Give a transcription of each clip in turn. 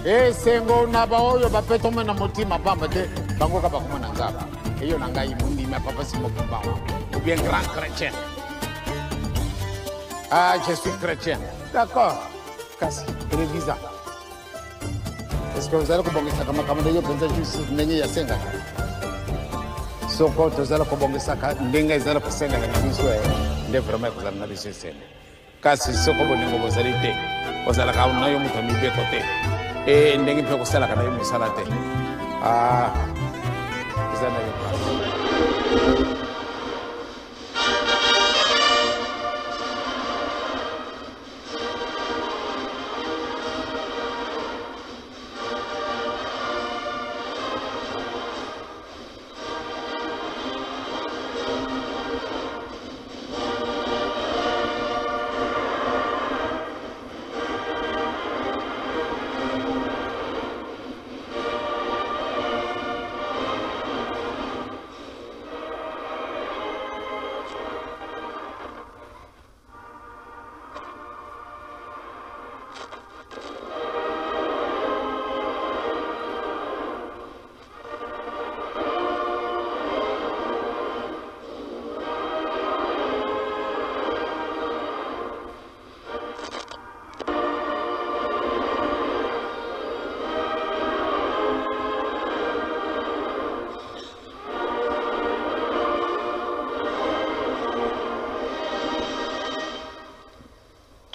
Sengo na baoyo bapeto mena motima pamba te bango ka bakoma na nzaba. Eyo na ngai mundi me papa simo kumbawa. Ou bien grand chrétien. Ah, je suis chrétien. D'accord. Kasi, révisa. Est-ce que vous allez kubongisa kama yo penza juste nenye ya senga? Soko tozala kubongisa ka ndenga izala kusenga na biso nde vraiment kuzala na biso senga. Kasi soko boningo bozali te. Bozala ka unayo mutu mibeko te. Ndengi pe kusala kana yo misala te. Ah. Izana yo.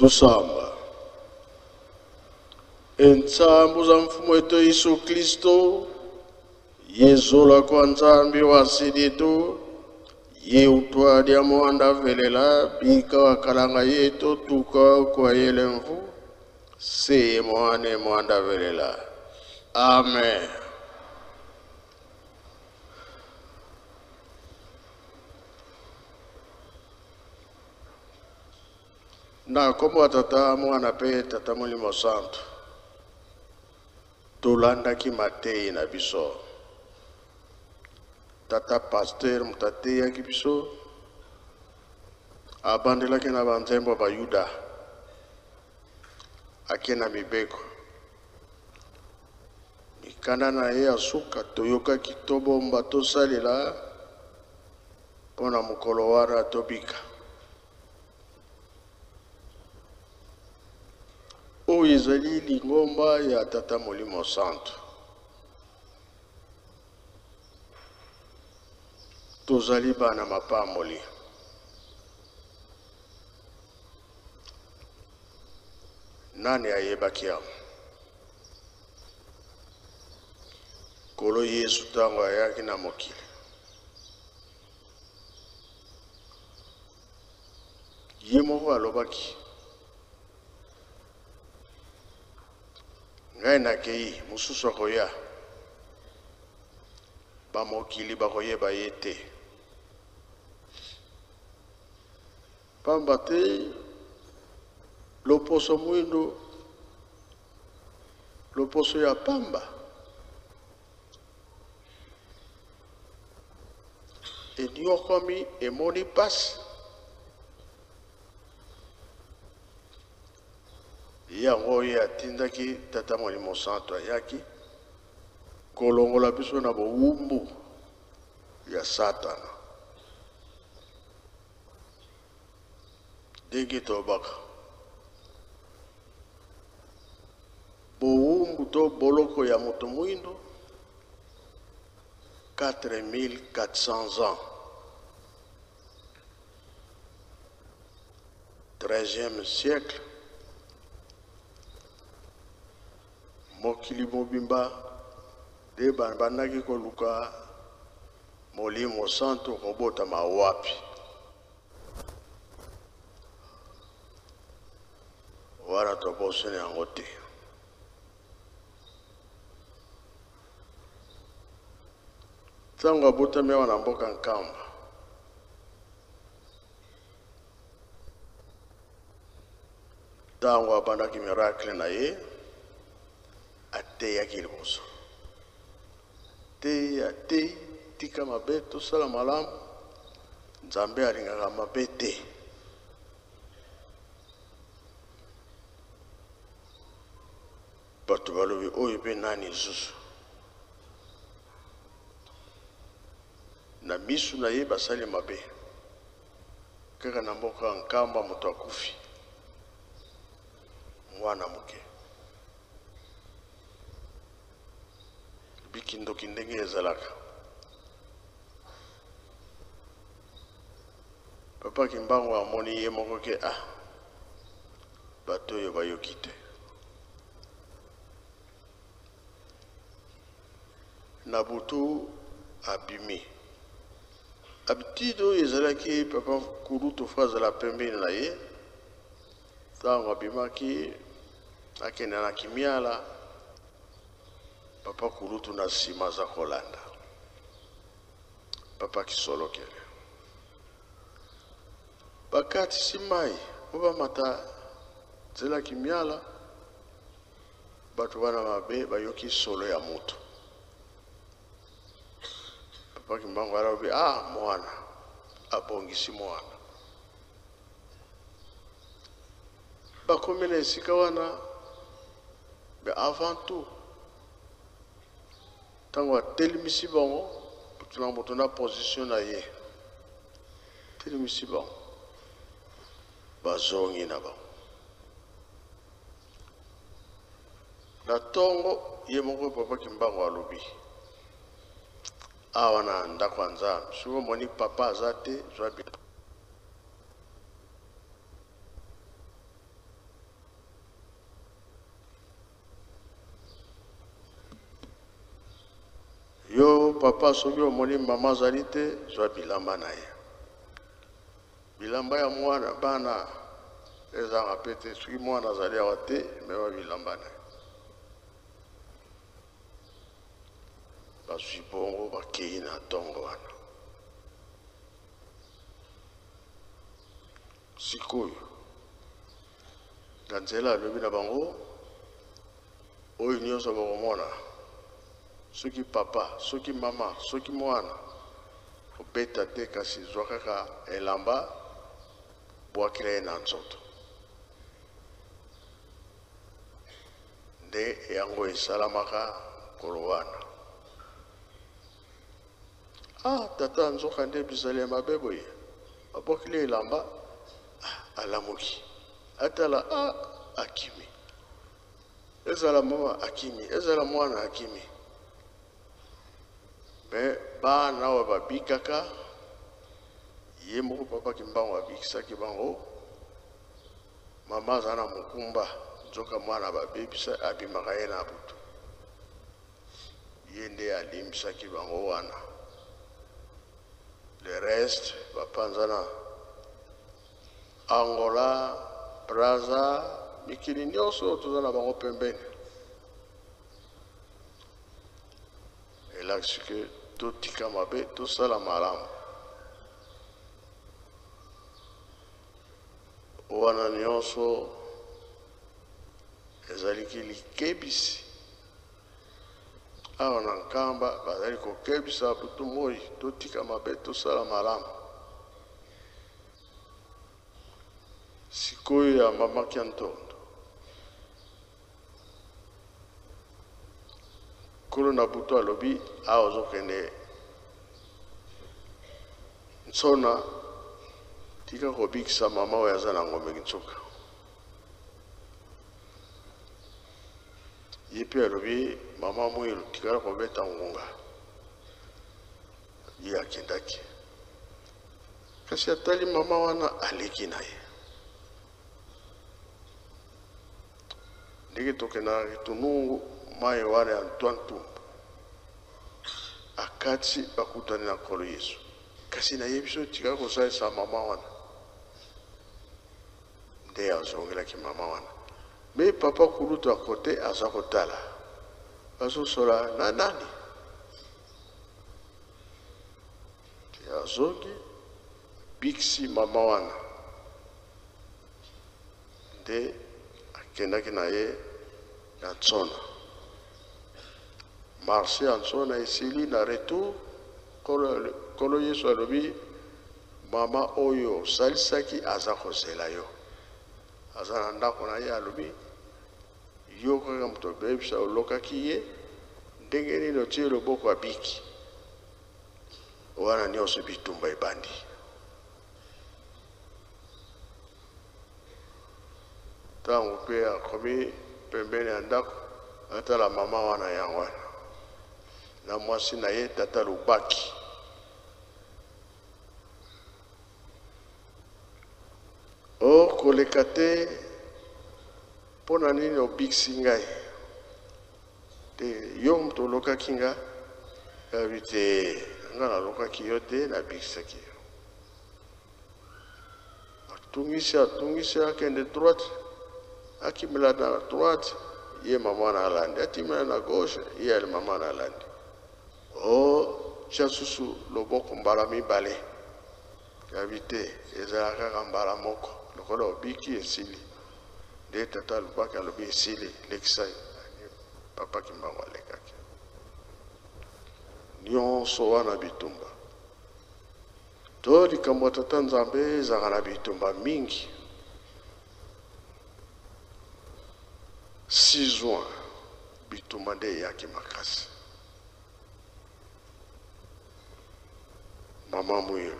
Tusamba. Entsambu za mfumo wetu Yesu Kristo, yezola kwa nzambi wa siditu, ye utwadi ya mwanda velela, bika wakalanga yetu tuka kwa yele mfu, se mwane mwanda velela. Amen. Na komo tata mwana pe tata mulimo santo tolanda ki matei na biso tata pasteur mutate ya ki biso abandela ke na banzembo ba Yuda akena mibeko mikana na ye asuka toyoka kitobomba tosalela pona mukolo wara tobika o ezali lingomba ya tata molimo santo tozali bana mapamboli nani ayebaki yango kolo Yesu ntango ayaki na mokili ye moko alobaki ngai nakei mosusu akoya bamokili bakoyeba ye te pamba te loposo mwindo loposo ya pamba eniokomi emoni pasi yango ye atindaki tata molimo santo ayaki kolongola biso na bowumbu ya satana ndenge tobaka bowumbu to boloko ya moto mwindo 4400 ans 13e siècle mokili mobimba de bandaki koluka molimo santo kobota mawapi wara tobosene yango te ntango abotami awa na mboka nkamba ntango abandaki miracle na ye ateyaki liboso te ate tika mabe tosala malamu nzambe alingaka mabe te bato balobi oyo mpe nani lisusu na misu na ye basali mabe kaka na mboka ya nkamba moto akufi mwana moke bikindoki ndenge ezalaka papa Kimbangu amoni ye moko ke bato oyo bayoki te na butu abimi habitude oyo ezalaki papa Kulutu fo azala pembeni na ye ntango abimaki akende na Kimiala papa Kulutu na nsima aza kolanda papa Kisolokele bakatisi mai po bamata nzela Kimiala bato bana mabe bayoki solo ya moto papa Kimbangu alobi mwana abongisi mwana bakomi na esika wana mais avant tout ntango atelemisi bango moto na position na ye atelemisi bango bazongi na bango na ntongo ye moko papa Kimbangu alobi awa na ndako ya Nzambe soki omoni papa aza te zwa yo papa soki omoni mama azali te zwa bilamba na ye bilamba ya mwana bana ezanga pe te soki mwana azali awa te mewa bilamba na ye bazwi bongo bakei na ntongo wana sikoyo na nzela alobi na bango oyo nyonso bakomona soki papa soki mama soki mwana obeta te kasi zwa kaka elamba bwakila ye na nzoto nde yango esalamaka kolo wana tata nzoka nde bizali ya mabe boye abwakili elamba alamuki atala akimi ezala mama akimi ezala mwana akimi me bana oyo babikaka ye moko papa Kimbangu abikisaki bango mama aza na mokumba nzoka mwana babebisa abimaka ye na butu ye nde alimbisaki bango wana le reste bapanza na Angola Brazza mikili nyonso toza na bango pembeni elakisi ke totika mabe tosala malamu wana nyonso ezaliki likebisi awa na nkamba bazali kokebisa butu moi totika mabe tosala malamu sikoyo ya mama Kiantondo kolo na butu alobi awa ozokende nsona tika kobikisa mama oyo aza na ngombe nzoka ye mpe alobi mama mwilu tikala kobeta ngunga ye akendaki kasi atali mama wana aleki na ye ndenge tokendaka tunungu mai wana ya ntwantumbu akati bakutani na nkolo Yesu kasi nayebi so tika kosalisa mama wana nde azongelaki mama wana me papa Kulutu akote aza kotala azosola na nani azongi bikisi mama wana nde akendaki na ye na ntsona marché ya ntsona esili na retour kolo Yesu alobi mama oyo osalisaki aza kozela yo aza na ndako na ye alobi yo kaka moto abebisa olokaki ye ndenge nini otie loboko abiki wana nyonso bitumba ebandi. Ntango mpe akomi pembeni ya ndako atala mama wana yango wana na mwasi na ye tata Lubaki. Or koleka te mpo na nini obikisi ngai te yo moto olokaki nga yabi te nga nalokaki yo te nabikisaki yo. Atungisi akende droite akimela na droite ye mama na alandi, atimela na gauche ye ali mama na alandi. O tia susu loboko mbala mibale yabi te ezala kaka mbala moko lokola obiki esili nde tata Lubaki alobi esili lekisa papa Kimbangu alekaki. Nyonso wana bitumba to likambo ya tata Nzambe ezalaka na bitumba mingi. 6 juin bitumba nde eyaki makasi. Mama Mwiyo,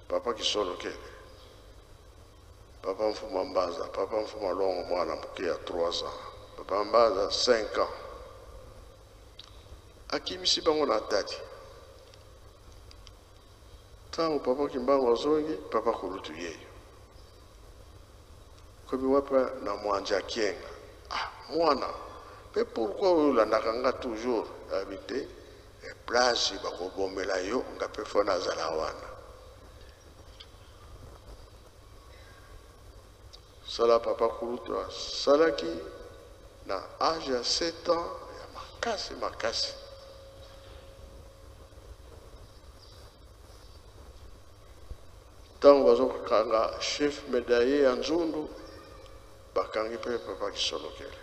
papa Kisolo Kele, papa Mfuma Mbaza, papa Mfuma Longo mwana moke ya 3 ans, papa Mbaza 5 ans. Akimisi bango na tati. Tango papa Kimbangu azongi, papa Kulutu yeyo. Kobi wapa na mwanja kienga. Ah, mwana, mais pourquoi olandaka nga toujours habité place bakobomela yo nga pe fona zala wana. Sala papa Kulutu salaki na âge ya 7 ans ya makasi. Tango bazokanga chef médaillé ya Nzundu bakangi pe papa Kisolo Kele.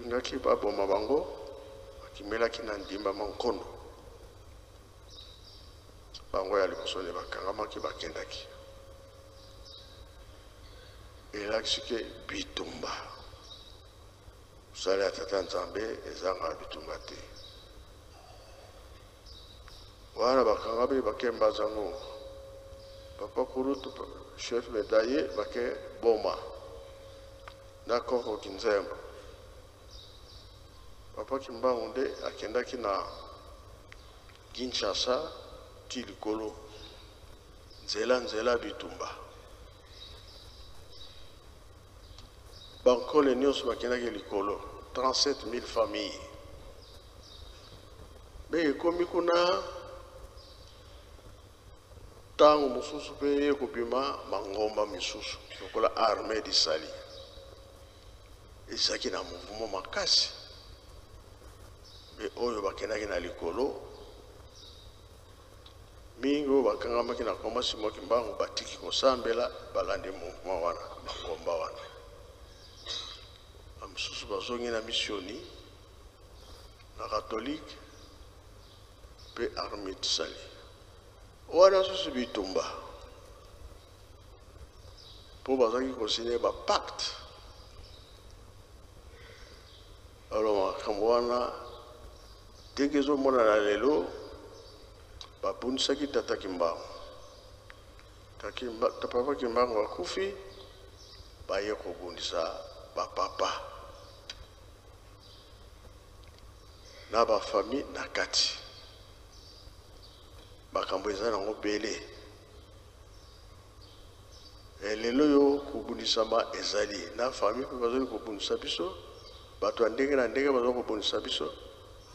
Ngaki baboma bango akimelaki na ndimba mankondo. Bango ya liposone bakangamaki bakendaki. Elakisike bitumba. Sala ya tata Nzambe ezanga bitumba te. Wana bakangami bakemba zango. Papa Kulutu chef médaillé bake boma. Nakoko Kinzembo. Papa Kimbangu nde akendaki na Kinshasa ti likolo nzela bitumba. Bankole nyonso bakendaki likolo 37 000 familles. Me ekomi kuna tango mosusu pe ye kopima mangomba misusu lokola armée disali ezaki na mouvement makasi. Me oyo bakendaki na likolo mingi oyo bakangamaki na komba Simon Kimbangu batiki kosambela balandi mouvement wana mangomba wana. Bamosusu bazongi na missioni na catholique pe armée disali wana susu bitumba po bazaki kosine ba pacte. Alors makambo wana ndenge ezomona na lelo bapunisaki tata Kimbangu. Papa Kimbangu akufi baye kobundisa bapapa na bafamille na kati. Bakambo eza nango bele. Lelo yo kobundisama ezali na famille pe bazali kobundisa biso bato ndenge na ndenge bazali kobundisa biso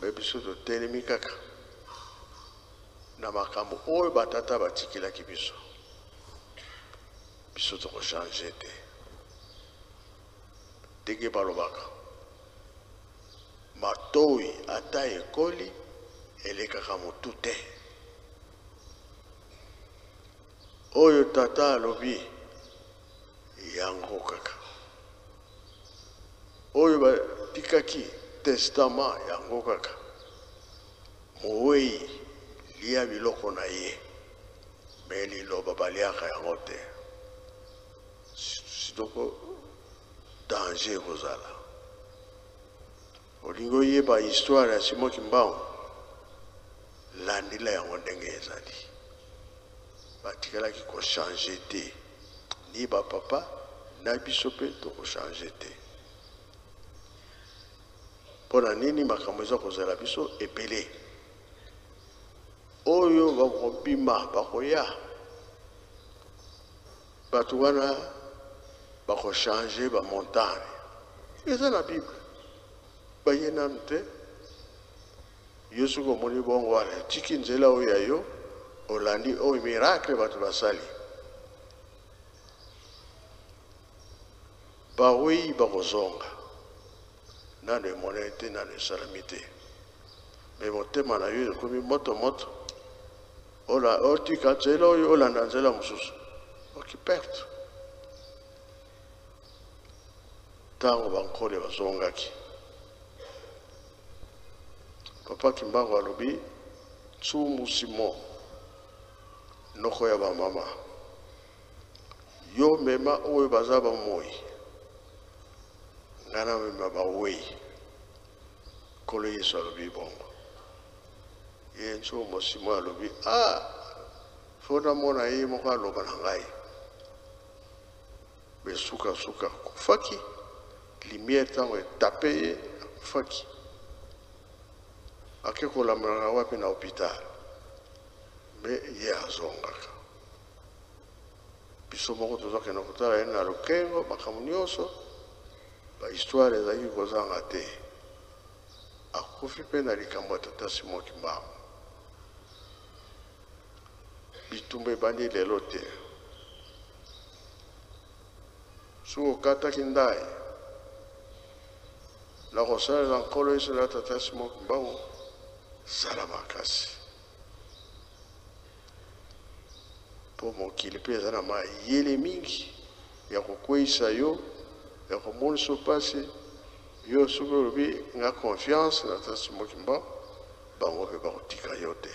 me biso totelemi kaka na makambo oyo batata batikilaki biso. Biso tokochange te ndenge balobaka matoi ata ekoli elekaka motu te. Oyo tata alobi yango kaka. Oyo batikaki testament yango kaka. Mowei lia biloko na ye me liloba baliaka yango te. Sitoko danger kozala. Olingo yeba histoire ya Simon Kimbangu landila yango ndenge ezali. Batikalaki ko changer te. Ni ba papa na biso pe to ko changer te. Pona nini makambo eza kozala biso ebele. Oyo bakobima bakoya. Batu wana bako changer ba montagne. Eza na Bible. Bayena te. Yesu ko moni bongo wale tiki nzela oyo yo olandi o miracle batu basali. Bawi bakozonga. Nane monete nane salamite. Me motema na yo komi moto. Ola otika nzela oyo olanda nzela mususu. Okiperte. Tango bankole bazongaki. Papa Kimbangu alobi tsumu Simon noko ya ba mama. Yo mema oyo bazaba moi. Ngana mema ba wei. Kolo Yesu alobi bongo. Ye tsumu Simon alobi fona mona ye moko aloba na ngai. Besuka kufaki. Lumière tango tape ye faki. Ake kolamana wapi na hôpital. Me ye azongaka. Biso moko tozoke na kotala ye na lokengo makambo nyonso ba histoire ezali kozanga te. Akufi pe na likambo ya tata Simon Kimbangu. Bitumba ebandi lelo te. Su okataki ndai na kosalela nkolo Yesu na tata Simon Kimbangu sala makasi. Po mokili pe eza na mayele mingi ya kokweyisa yo ya komonisa pasi yo soki olobi nga confiance na tata Simon Kimbangu bango mpe bakotika yo te.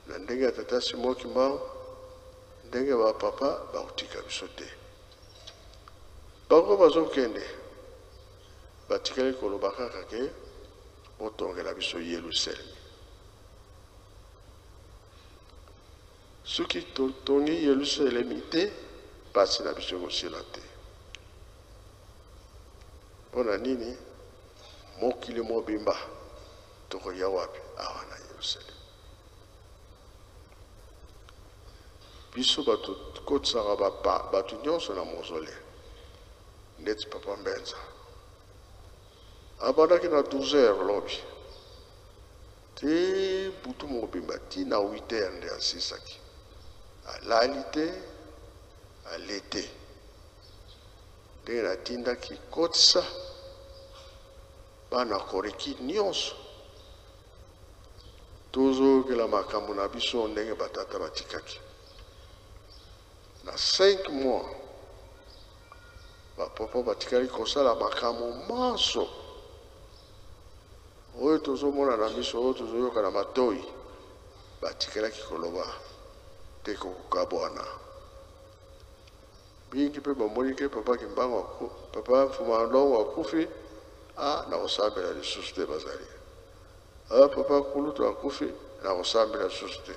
Na ndenge ya tata Simon Kimbangu ndenge ba papa bakotika biso te. Bango bazokende batikali koloba kaka ke otongela biso Yerusalemi. Soki tongi Yerusalemi te pasi na biso kosila te. Pona nini mokili mobimba tokoya wapi awa na Yerusalemi. Biso batu kotsaka batu nyonso na mausolée. Neti Papa Mbenza. Abandaki na 12h lobi. Te butu mobimba ti na 8h nde asisaki. Alali te, alete. Nde na tindaki kotisa bana koreki nyonso. Tozokela makambo na biso ndenge batata batikaki. Na 5 mois, papa batikali kosala makambo manso. Oyo tozomona na biso oyo tozoyoka na matoi batikalaki koloba te kokabwana. Bingi pe bamoni ke Papa Kimbangu Papa Mfumandongo akufi na kosambela lisusu te bazali. Papa Kulutu akufi na kosambela lisusu te.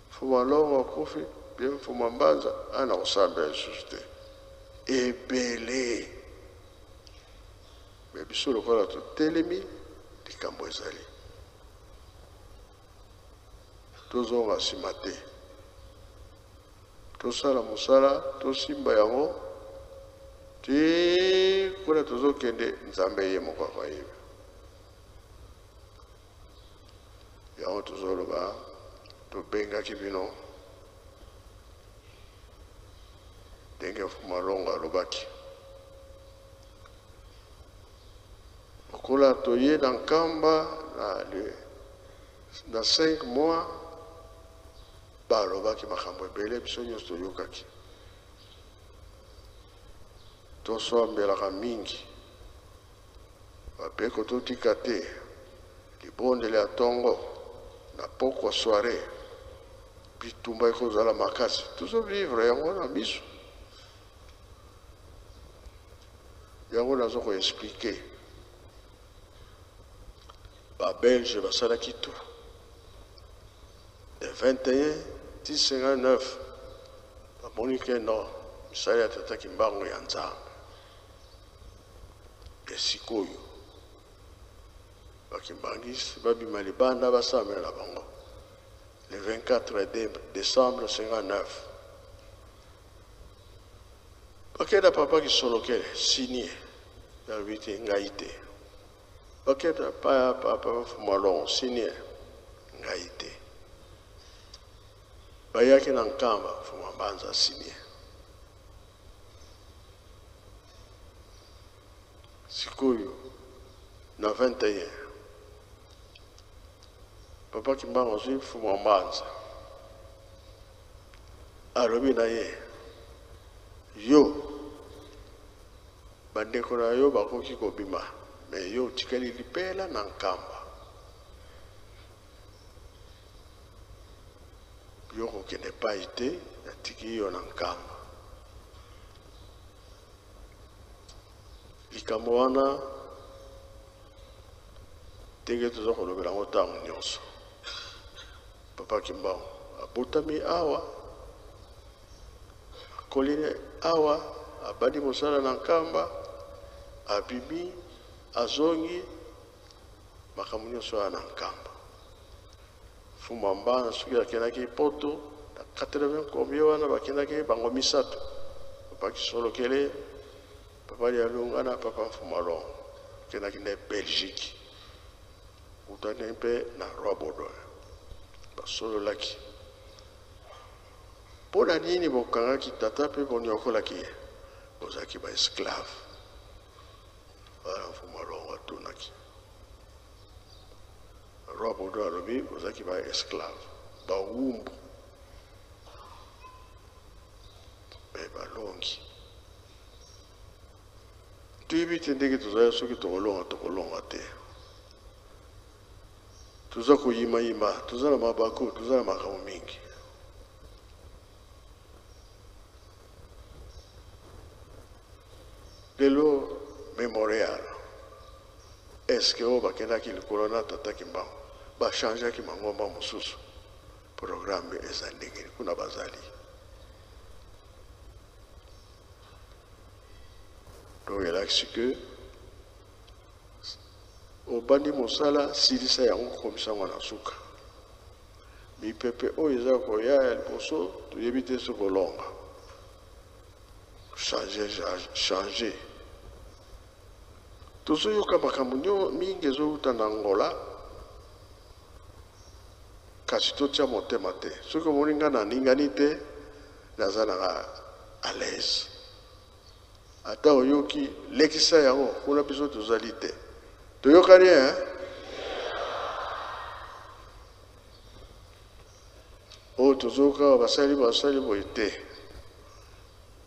Mfumandongo akufi bien Mfumambanza na kosambela lisusu te. Ebele me biso lokola totelemi likambo ezali. Tozonga nsima te. Tosala mosala tosimba yango te kuna tozokende Nzambe ye moko akoyeba. Yango tozoloba tobengaki bino ndenge Mfumandongo alobaki. Okola toye na nkamba na 5 mois balobaki makambo ebele biso nyonso toyokaki. Tosombelaka mingi bapeko totika te libondele ya ntongo na pokwa soirée bitumba ekozala makasi tozovivre yango na biso yango nazo ko expliquer ba Belge basalaki tout de 21 1059 bamoni ke non misala ya tata kimbango ya Nzambe esikoyo bakimbangisi babima libanda basamela bango le 24 décembre 59 bakeda papa kisolokele signé yabiti ngaite bakeda papa fumalon signé ngaite bayaki na Nkamba fumambanza signé sikoyo na 21 papa Kimbango zwi fumambanza alobi na ye yo bandeko na yo bakoki kobima me yo tikali lipela na Nkamba yo kokende pai te atiki yo na Nkamba likambo wana ndenge toza kolobela ngo ntango nyonso papa Kimbango abotami awa akoline awa abadi mosala na Nkamba abimi azongi makambo nyonso wana na Nkamba fumamba soki akendaki poto na 80 combien wana bakendaki bango misato papa kisolokele papa Lialunga na papa Fumalon akendaki na Belgique utani mpe na Roi Baudouin basololaki mpona nini bokangaki tata mpe bonyokolaki ye bozalaki ba esclave wana Fumalon atunaki Roi Baudouin alobi bozalaki ba esclave bawumbu me balongi tuyebi te ndenge tozali soki tokolonga te toza koyimayima toza na mabako toza na makambo mingi lelo mémorial eske oyo bakendaki likolo na tata Kimbango bachangeaki mangomba mosusu programme eza ndenge kuna bazali donc elakisi ke obandi mosala silisa yango kokomisa na suka mipepe oyo eza koya ya liboso toyebi te soki kolonga changer tozoyoka makambo mingi ezouta na Angola kasi totia motema te soki omoni nga na ningani te naza nanga à l'aise ata oyoki lekisa yango kuna biso tozali te toyokani oyo tozoyoka basali boye te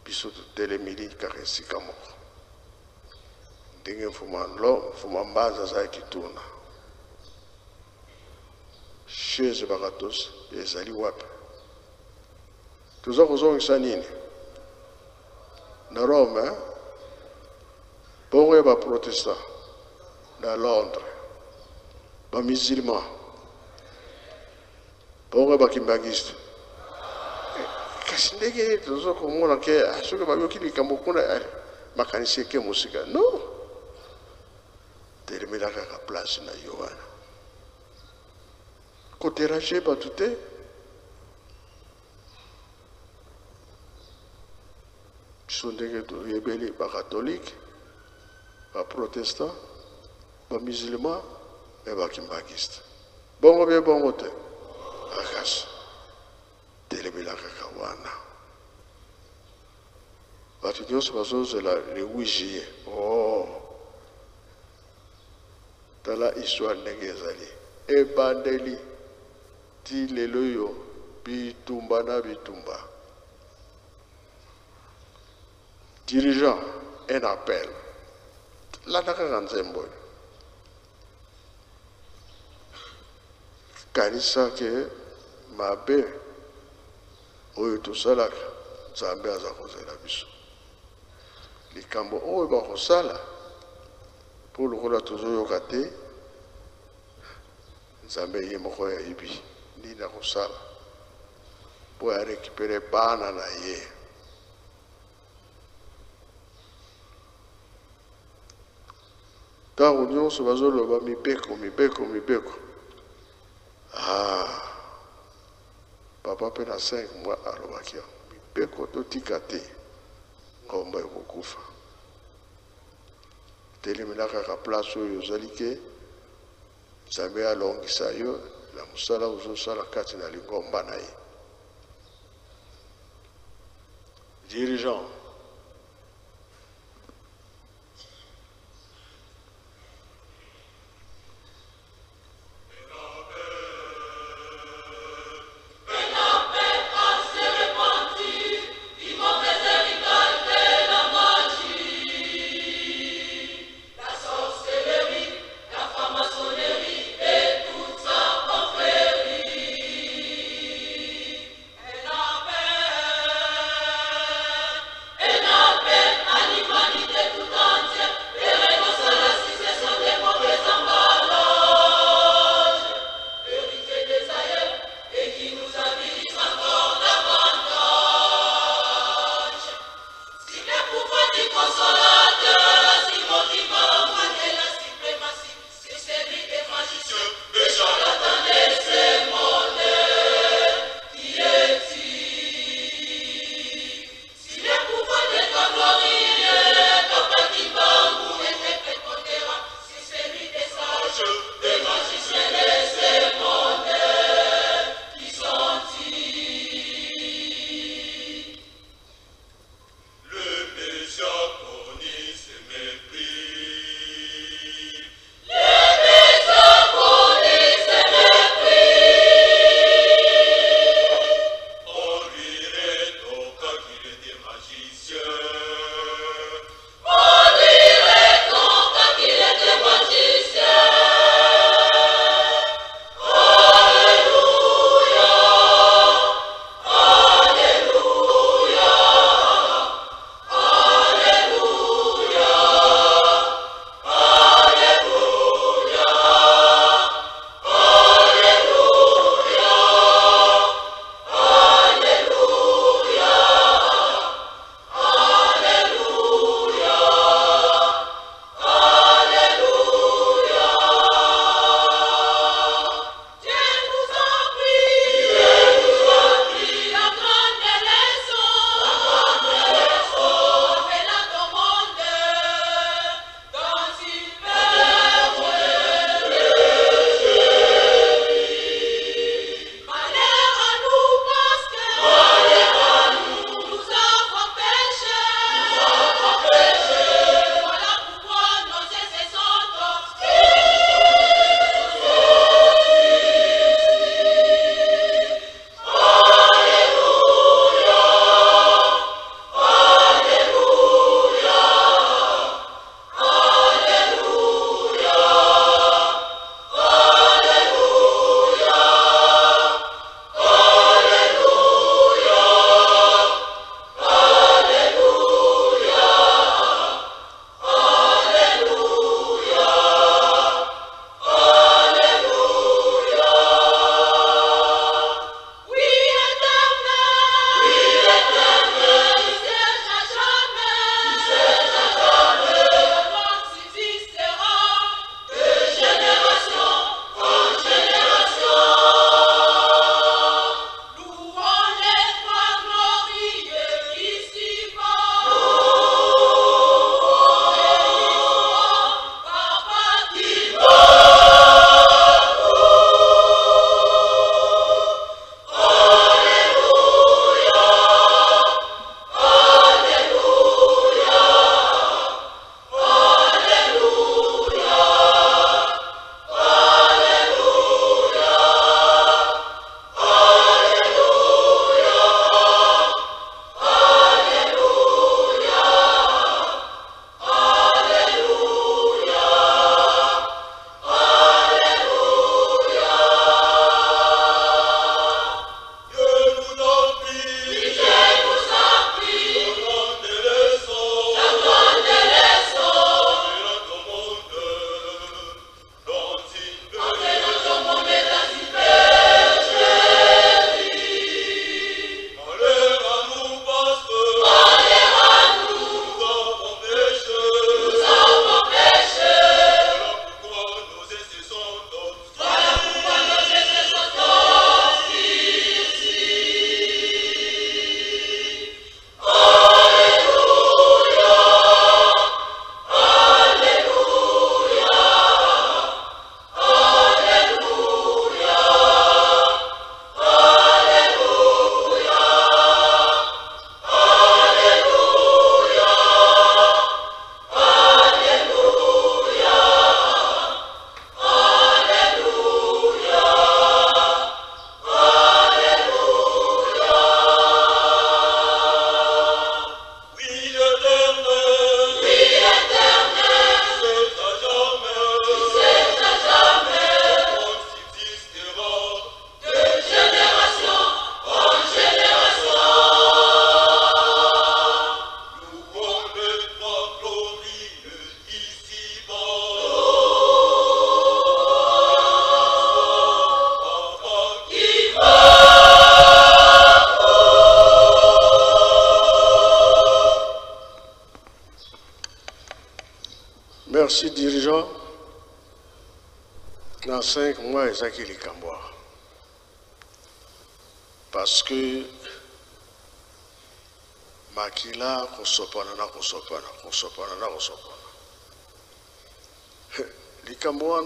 biso totelemili kaka esika moko ndenge Fumambanza azalaki tuna chaise bakatos ezali wapi toza kozongisa nini na Rome bongo ya baprotestant na Londres bamusulman bongo ya bakimbangiste kasi ndenge toza komona ke soki bayoki likambo kuna makanisi eke mosika no telemela kaka place na yo wana koterage bato te biso ndenge toyebeli bakatholike baprotestant bamusulman me bakimbangiste bongo bie bongo te akasi telemela kaka wana bato nyonso bazozela le 8 juillet tala histoire ndenge ezali ebandeli ti lelo yo bitumba na bitumba dirigeant un appel landa kaka nzembo kanisa ke mabe oyo tosalaka Nzambe aza kozela biso likambo oyo bakosala mpo lokola tozoyoka te nzambe ye moko yayebi nini akosala mpo arekipere bana na ye. Ntango nyonso bazoloba mibeko mibeko mibeko, papa mpe na 5 mois alobaki mibeko totika te ngomba ekokufa. Telemina kaka place oyo ozali ke nzambe alongisa yo na mosala ozosala kati na lingomba na ye. Dirigeant, Merci, dirigeant. Dans 5 mois, il y a qui les Cambois. Parce que Makila, kosopana. Les Cambois,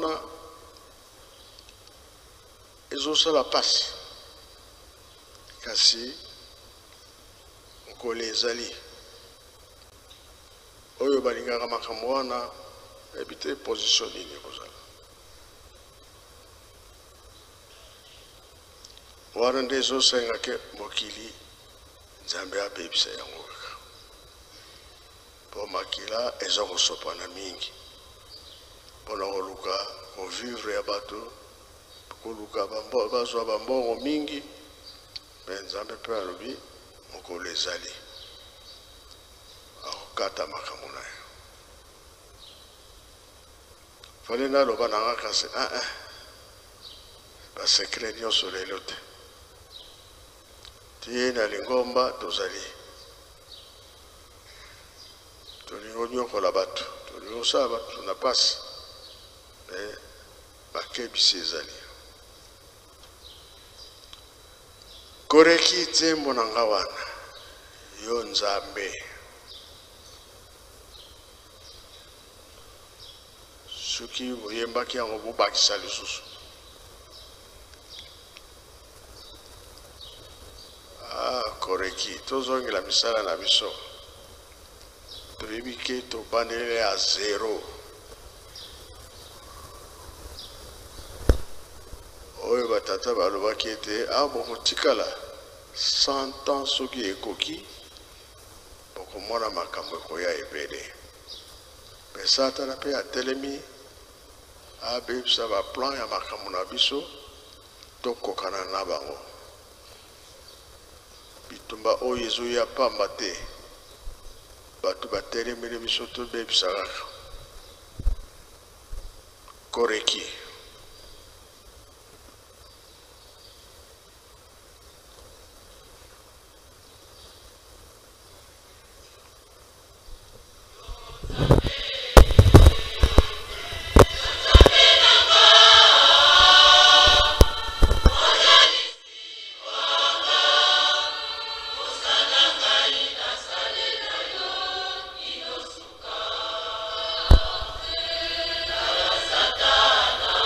ils ont ça la passe. Kasi, on les alliés. Oyo balingaka makambo wana ebite position nini kozala wana nde ezosenga ke mokili nzambe abebisa yango kaka mpo makila eza kosopana mingi mpona koluka kovivre ya bato koluka bazwa bambongo mingi me nzambe mpe alobi mokolo ezali kata makambo na yo fale naloba nanga kasi basekre nyonso lelo te tie na lingomba tozali tolingo nyokola bato tolingo osala bato na pasi me bakebisi ezali koreki nzembo na nga wana yo nzambe soki boyembaki yango bobakisa lisusu koreki tozongela misala na biso toyebi ke tobandeli ya 0 oyo batata balobaki ete bokotikala 100 ans soki ekoki bokomona makambo ekoya ebele me satana mpe atelemi abebisa baplan ya makambo na biso tokokana na bango bitumba oyo ezoya pamba te bato batelemeli biso tobebisa kaka koreki Satana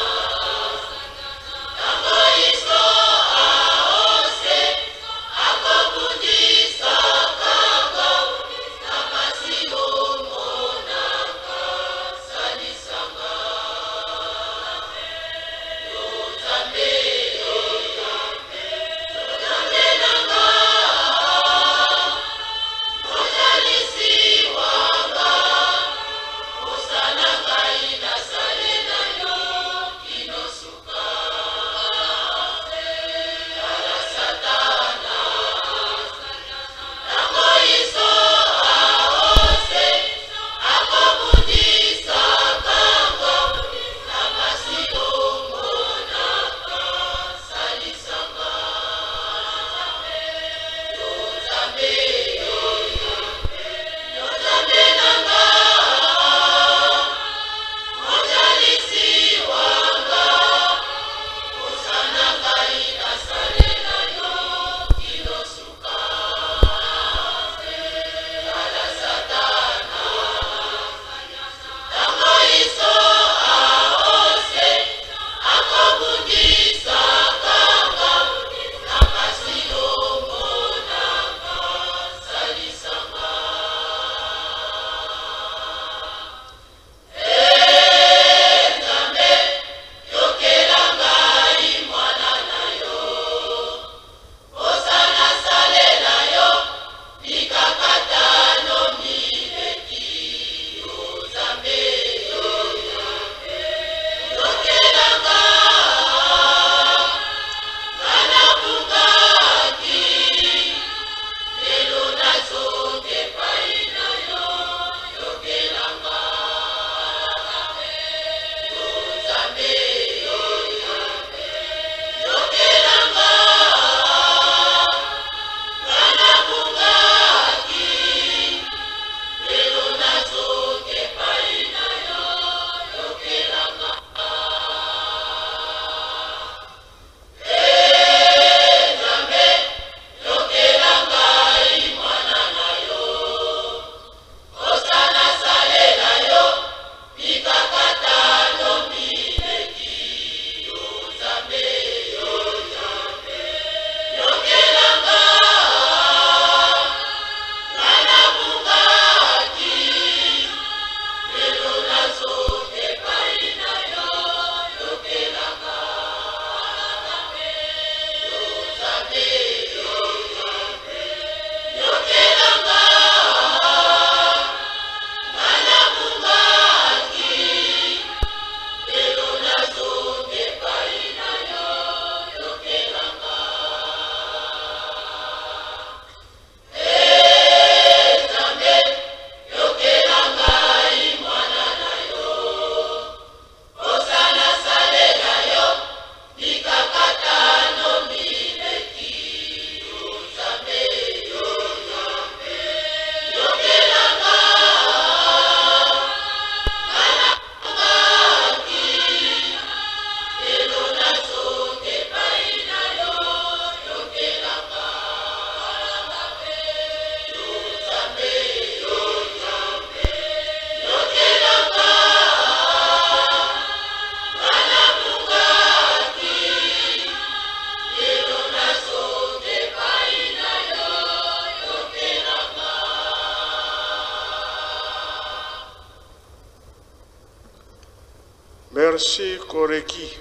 Merci Koreki.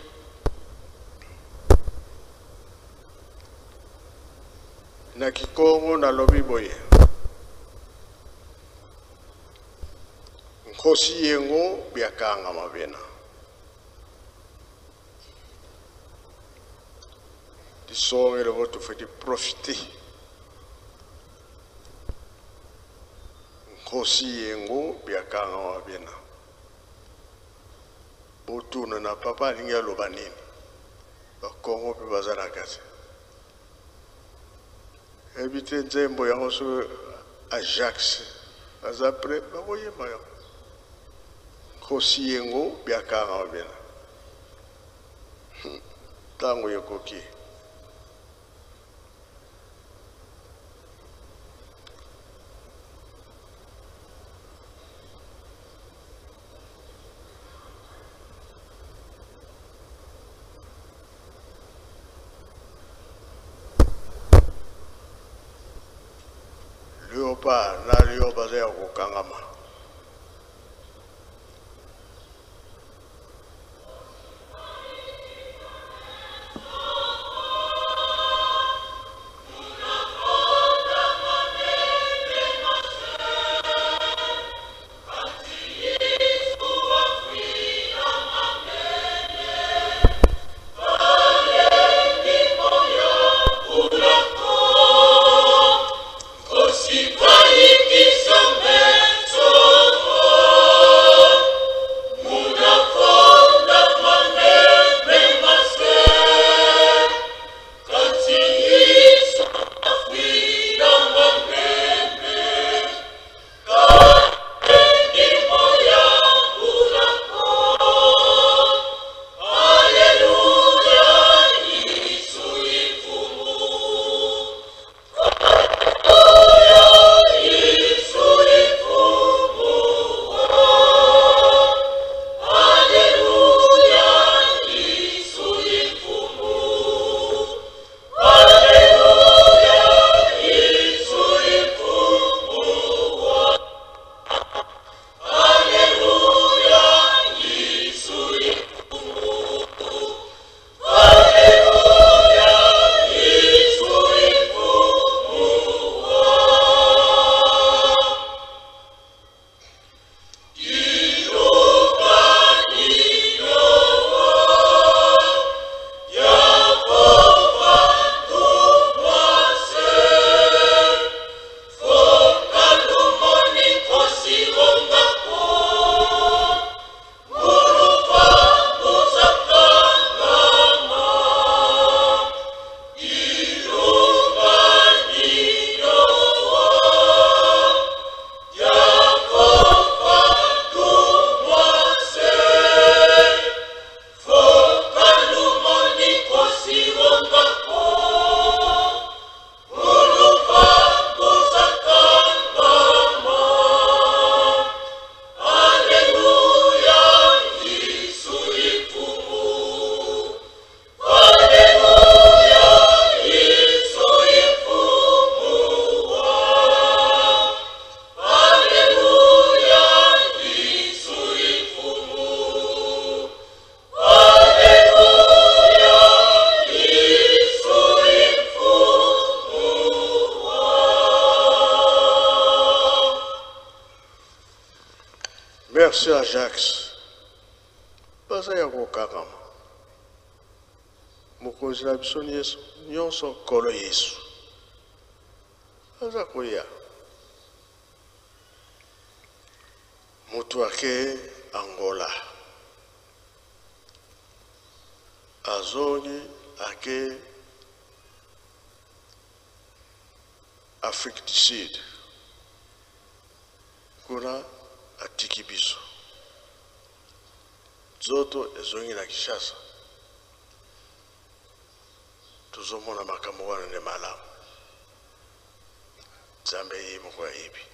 Na Kikongo na lobi boye. Nkosi yengo biakanga mabena. Disons le vote fait profiter. Nkosi yengo biakanga mabena. Botuna na papa linga lobanini. Bakongo pe bazana kase. Habite nzembo ya hoso Ajax. Azapre baboye mayo. Nkosi yengo biakanga mabena. Tango yokoki. Liopa na liopa za kukangama. Merci Ajax. Basa ya kokakama. Mukonzi na biso ni Yesu. Nyonso kolo Yesu. Aza koya. Mutu ake Angola. Azoni ake Afrique du Sud. Kuna atiki biso. Zoto ezongi na Kinshasa. Tuzomona makambo wana ne malamu. Nzambe yimo kwa hivi.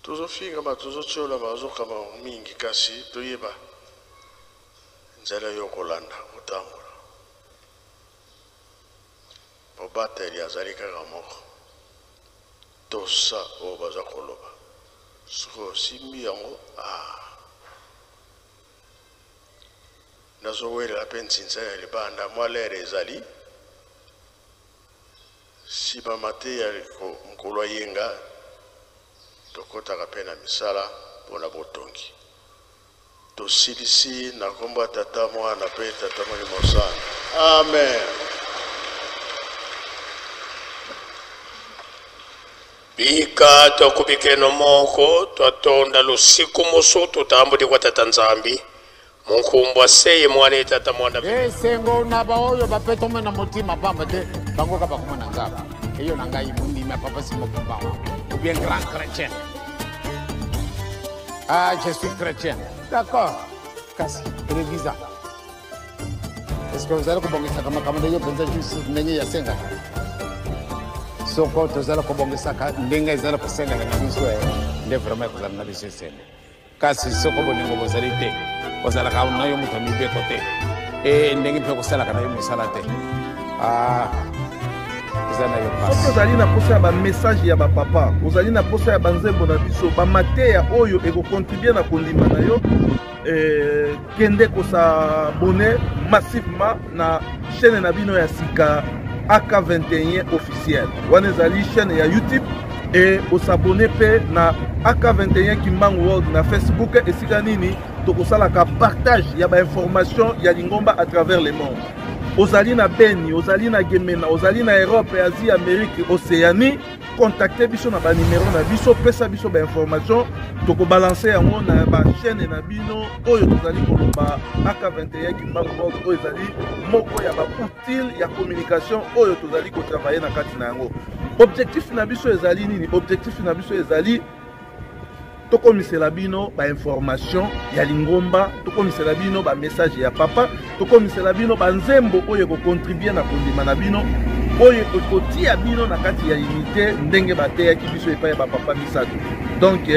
Tuzofinga ba tuzochola bazoka ba mingi kasi toyeba. Nzela yokolanda utambula. Bobateli azalika kamoko. Tosa obaza koloba. soko simbi yango nazowelela mpe ntsinza ya libanda mwa lere ezali sibama te ya mokolo ayenga tokotaka mpe na misala mpona botongi tosilisi na kombo ya tata mwana mpe tata molimo sana amen. Bika tokubikeno moko twatonda lusiku musu tutambudi kwa tata nzambi munkumbwa seye mwane tata mwana sengo naba oyo bapeto mena mutima pamba te bango kaba kumana nzaba eyo nangai mundi ma papa simo papa ou bien grand chrétien. Ah, je suis chrétien. D'accord. Kasi televisa. Est-ce que vous allez kubongisa kama kama ndio penza juice nenye ya senga? Soko tozala kubongisa ka ndenga izala kusenga na biso nde vraiment kuzala na biso sene. Kasi soko boningo bozali te. Kozala ka unayo mutu mibeko te. Ndengi pe kusala kana yo misala te. Ah. Ozali na posa ya ba message ya ba papa, ozali na posa ya banzembo na biso, ba mateya oyo eko contribuer na kondima na yo kende ko s'abonner massivement na chaîne na bino ya sika AK21 officiel. Wana ezali chaîne ya YouTube et o s'abonner pe na AK21 Kimbangu World na Facebook esika nini to kosala ka partage ya ba information ya Lingomba à travers le monde. Ozali na Beni, ozali na Gemena, ozali na Europe, Asie, Amérique, Océanie, contactez biso na ba numéro na biso, pesa biso ba information, toko balancer yango na ba chaîne na bino oyo tozali koloba AK21 Kimbangu World oyo ezali moko ya ba outil ya communication oyo tozali ko travailler na kati na yango. Objectif na biso ezali nini? Objectif na biso ezali toko misela bino ba information ya Lingomba, toko misela bino ba message ya papa, toko misela bino ba nzembo oyo ko contribuer na kondima na bino oyo ko tia bino na kati ya unité ndenge bateya ki biso epa ya ba papa misato. Donc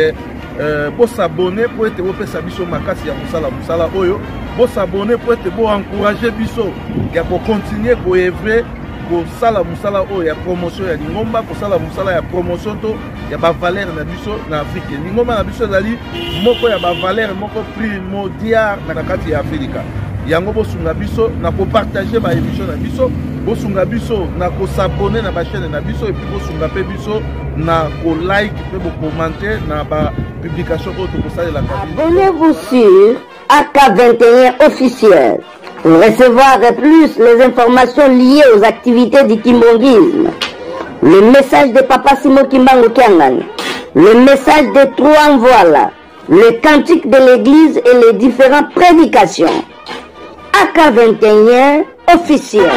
bo s'abonner pour être bo pesa biso makasi ya musala oyo, bo s'abonner pour être bo encourager biso ya ko continuer ko œuvrer ko sala musala oyo ya promotion ya Lingomba, ko sala musala ya promotion to ya ba valeur na biso na Afrique. Lingomba na biso ezali moko ya ba valeur moko primordial na kati ya Afrika. Yango bo sunga biso na ko partager ba émission na biso, bo sunga biso na ko s'abonner na ba chaîne na biso et puis bo sunga pe biso na ko like pe bo commenter na ba publication oyo to ko sala la kabine. Abonnez-vous sur AK21 officiel pour recevoir plus les informations liées aux activités du kimbongisme. Le message de Papa Simo Kimbangu Kiangan, le message des trois voilà, le cantique de l'église et les différentes prédications. AK21 officiel.